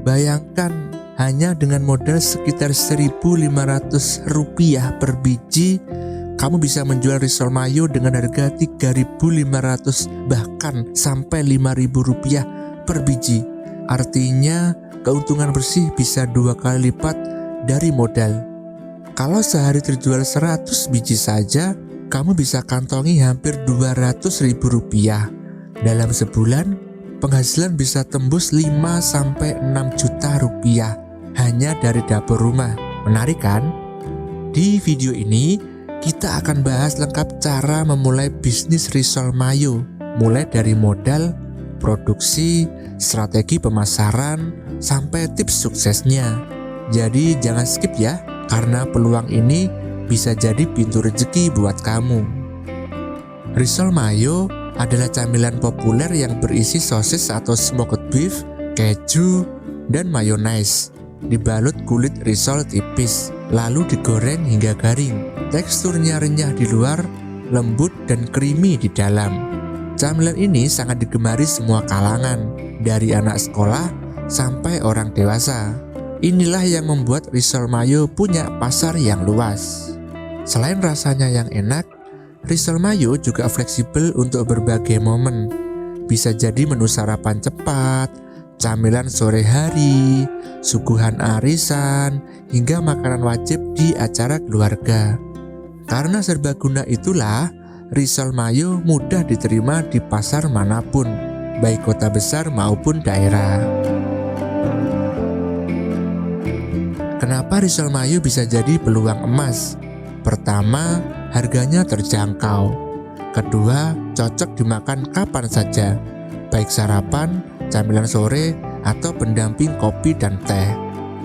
Bayangkan hanya dengan modal sekitar Rp1.500 per biji, kamu bisa menjual risol mayo dengan harga Rp3.500 bahkan sampai Rp5.000 per biji. Artinya keuntungan bersih bisa 2 kali lipat dari modal. Kalau sehari terjual 100 biji saja, kamu bisa kantongi hampir Rp200.000. Dalam sebulan, penghasilan bisa tembus 5-6 juta rupiah hanya dari dapur rumah. Menarik kan? Di video ini kita akan bahas lengkap cara memulai bisnis risol mayo, mulai dari modal, produksi, strategi pemasaran, sampai tips suksesnya. Jadi jangan skip ya, karena peluang ini bisa jadi pintu rezeki buat kamu. Risol mayo adalah camilan populer yang berisi sosis atau smoked beef, keju, dan mayonaise. Dibalut kulit risol tipis, lalu digoreng hingga garing. Teksturnya renyah di luar, lembut dan creamy di dalam. Camilan ini sangat digemari semua kalangan, dari anak sekolah sampai orang dewasa. Inilah yang membuat risol mayo punya pasar yang luas. Selain rasanya yang enak, risol mayo juga fleksibel untuk berbagai momen. Bisa jadi menu sarapan cepat, camilan sore hari, suguhan arisan, hingga makanan wajib di acara keluarga. Karena serbaguna itulah, risol mayo mudah diterima di pasar manapun, baik kota besar maupun daerah. Kenapa risol mayo bisa jadi peluang emas? Pertama, harganya terjangkau. Kedua, cocok dimakan kapan saja, baik sarapan, camilan sore, atau pendamping kopi dan teh.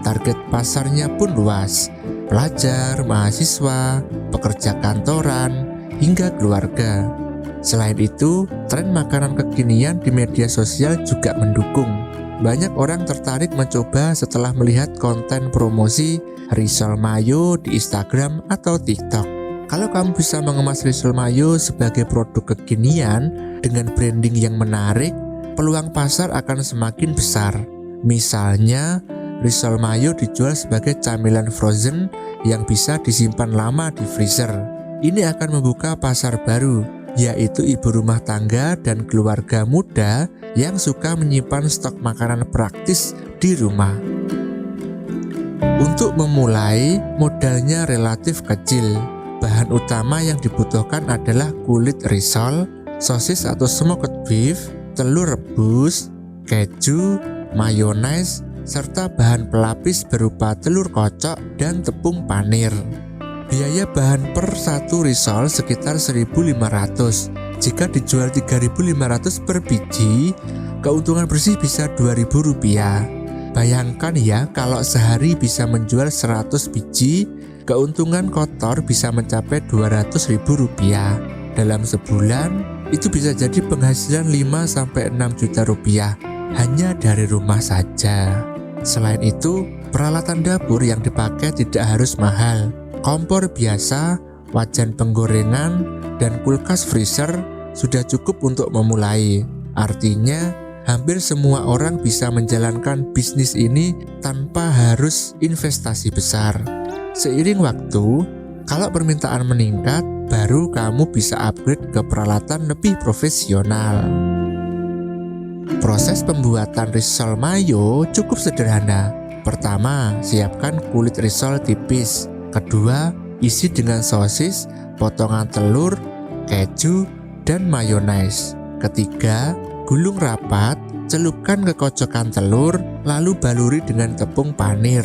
Target pasarnya pun luas, pelajar, mahasiswa, pekerja kantoran, hingga keluarga. Selain itu, tren makanan kekinian di media sosial juga mendukung. Banyak orang tertarik mencoba setelah melihat konten promosi risol mayo di Instagram atau TikTok. Kalau kamu bisa mengemas risol mayo sebagai produk kekinian dengan branding yang menarik, peluang pasar akan semakin besar. Misalnya, risol mayo dijual sebagai camilan frozen yang bisa disimpan lama di freezer. Ini akan membuka pasar baru, yaitu ibu rumah tangga dan keluarga muda yang suka menyimpan stok makanan praktis di rumah. Untuk memulai, modalnya relatif kecil. Bahan utama yang dibutuhkan adalah kulit risol, sosis atau smoked beef, telur rebus, keju, mayonaise, serta bahan pelapis berupa telur kocok dan tepung panir. Biaya bahan per satu risol sekitar 1.500. Jika dijual 3.500 per biji, keuntungan bersih bisa Rp2.000. Bayangkan ya, kalau sehari bisa menjual 100 biji, keuntungan kotor bisa mencapai Rp200.000. Dalam sebulan, itu bisa jadi penghasilan 5-6 juta rupiah hanya dari rumah saja. Selain itu, peralatan dapur yang dipakai tidak harus mahal. Kompor biasa, wajan penggorengan, dan kulkas freezer sudah cukup untuk memulai. Artinya, hampir semua orang bisa menjalankan bisnis ini tanpa harus investasi besar. Seiring waktu, kalau permintaan meningkat, baru kamu bisa upgrade ke peralatan lebih profesional. Proses pembuatan risol mayo cukup sederhana. Pertama, siapkan kulit risol tipis. Kedua, isi dengan sosis, potongan telur, keju, dan mayonaise. Ketiga, gulung rapat, celupkan ke kocokan telur, lalu baluri dengan tepung panir.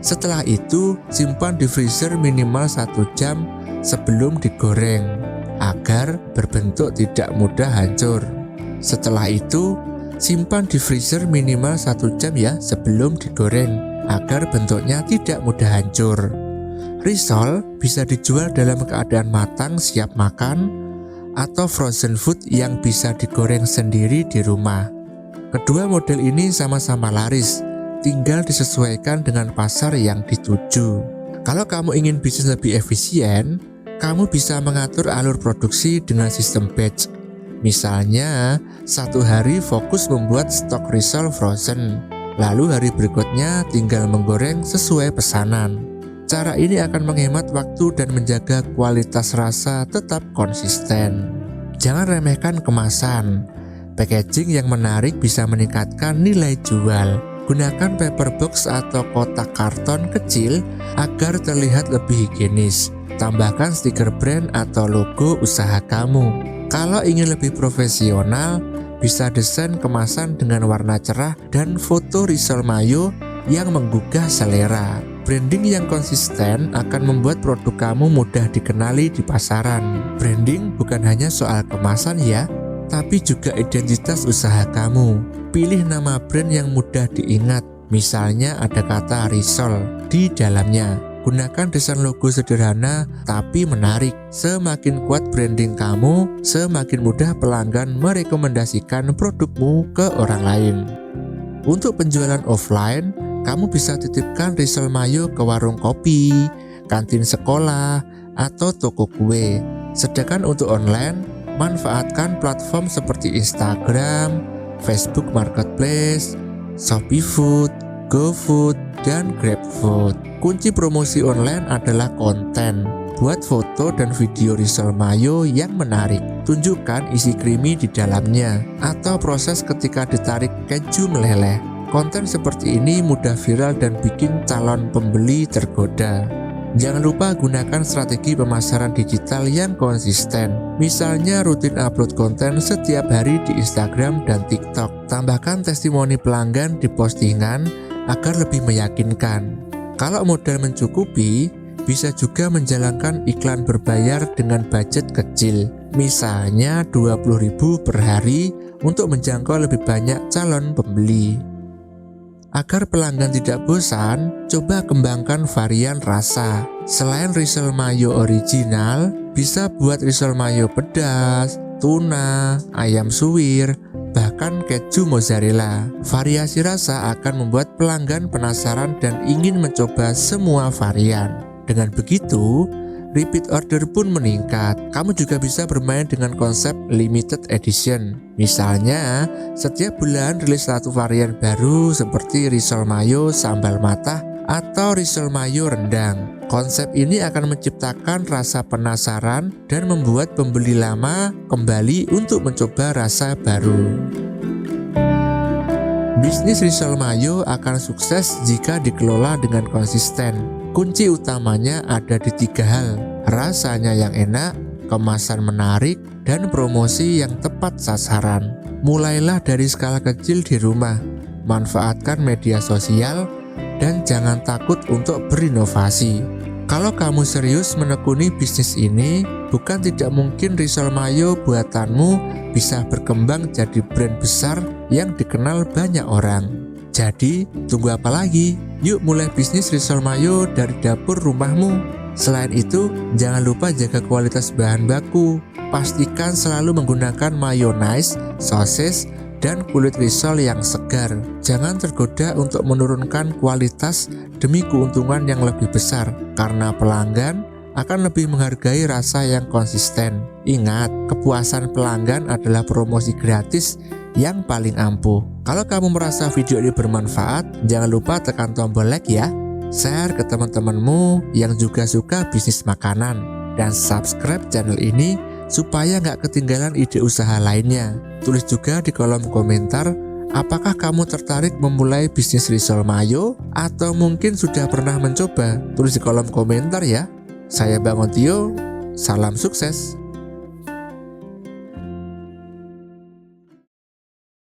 Setelah itu, simpan di freezer minimal 1 jam sebelum digoreng, agar berbentuk tidak mudah hancur. Setelah itu, simpan di freezer minimal 1 jam ya sebelum digoreng, agar bentuknya tidak mudah hancur. Risol bisa dijual dalam keadaan matang siap makan, atau frozen food yang bisa digoreng sendiri di rumah. Kedua model ini sama-sama laris, tinggal disesuaikan dengan pasar yang dituju. Kalau kamu ingin bisnis lebih efisien, kamu bisa mengatur alur produksi dengan sistem batch. Misalnya, 1 hari fokus membuat stok risol frozen, Lalu hari berikutnya tinggal menggoreng sesuai pesanan. Cara ini akan menghemat waktu dan menjaga kualitas rasa tetap konsisten. Jangan remehkan kemasan. Packaging yang menarik bisa meningkatkan nilai jual. Gunakan paper box atau kotak karton kecil agar terlihat lebih higienis. Tambahkan stiker brand atau logo usaha kamu. Kalau ingin lebih profesional, bisa desain kemasan dengan warna cerah dan foto risol mayo yang menggugah selera. Branding yang konsisten akan membuat produk kamu mudah dikenali di pasaran. Branding bukan hanya soal kemasan ya, tapi juga identitas usaha kamu. Pilih nama brand yang mudah diingat, misalnya ada kata risol di dalamnya. Gunakan desain logo sederhana tapi menarik. Semakin kuat branding kamu, semakin mudah pelanggan merekomendasikan produkmu ke orang lain. Untuk penjualan offline, kamu bisa titipkan risol mayo ke warung kopi, kantin sekolah, atau toko kue. Sedangkan untuk online, manfaatkan platform seperti Instagram, Facebook Marketplace, Shopee Food, GoFood, dan GrabFood. Kunci promosi online adalah konten. Buat foto dan video risol mayo yang menarik. Tunjukkan isi creamy di dalamnya, atau proses ketika ditarik keju meleleh. Konten seperti ini mudah viral dan bikin calon pembeli tergoda. Jangan lupa gunakan strategi pemasaran digital yang konsisten. Misalnya rutin upload konten setiap hari di Instagram dan TikTok. Tambahkan testimoni pelanggan di postingan agar lebih meyakinkan. Kalau modal mencukupi, bisa juga menjalankan iklan berbayar dengan budget kecil. Misalnya 20.000 per hari untuk menjangkau lebih banyak calon pembeli. Agar pelanggan tidak bosan, coba kembangkan varian rasa. Selain risol mayo original, bisa buat risol mayo pedas, tuna, ayam suwir, bahkan keju mozzarella. Variasi rasa akan membuat pelanggan penasaran dan ingin mencoba semua varian. Dengan begitu, repeat order pun meningkat. Kamu juga bisa bermain dengan konsep limited edition. Misalnya, setiap bulan rilis satu varian baru seperti risol mayo sambal matah atau risol mayo rendang. Konsep ini akan menciptakan rasa penasaran dan membuat pembeli lama kembali untuk mencoba rasa baru. Bisnis risol mayo akan sukses jika dikelola dengan konsisten. Kunci utamanya ada di 3 hal: rasanya yang enak, kemasan menarik, dan promosi yang tepat sasaran. Mulailah dari skala kecil di rumah, manfaatkan media sosial, dan jangan takut untuk berinovasi. Kalau kamu serius menekuni bisnis ini, bukan tidak mungkin risol mayo buatanmu bisa berkembang jadi brand besar yang dikenal banyak orang. Jadi, tunggu apa lagi? Yuk mulai bisnis risol mayo dari dapur rumahmu. Selain itu, jangan lupa jaga kualitas bahan baku. Pastikan selalu menggunakan mayonnaise, sosis, dan kulit risol yang segar. Jangan tergoda untuk menurunkan kualitas demi keuntungan yang lebih besar, karena pelanggan akan lebih menghargai rasa yang konsisten. Ingat, kepuasan pelanggan adalah promosi gratis yang paling ampuh. Kalau kamu merasa video ini bermanfaat, jangan lupa tekan tombol like ya. Share ke teman-temanmu yang juga suka bisnis makanan, dan subscribe channel ini supaya nggak ketinggalan ide usaha lainnya. Tulis juga di kolom komentar, apakah kamu tertarik memulai bisnis risol mayo atau mungkin sudah pernah mencoba? Tulis di kolom komentar ya. Saya Bang Ontio, salam sukses.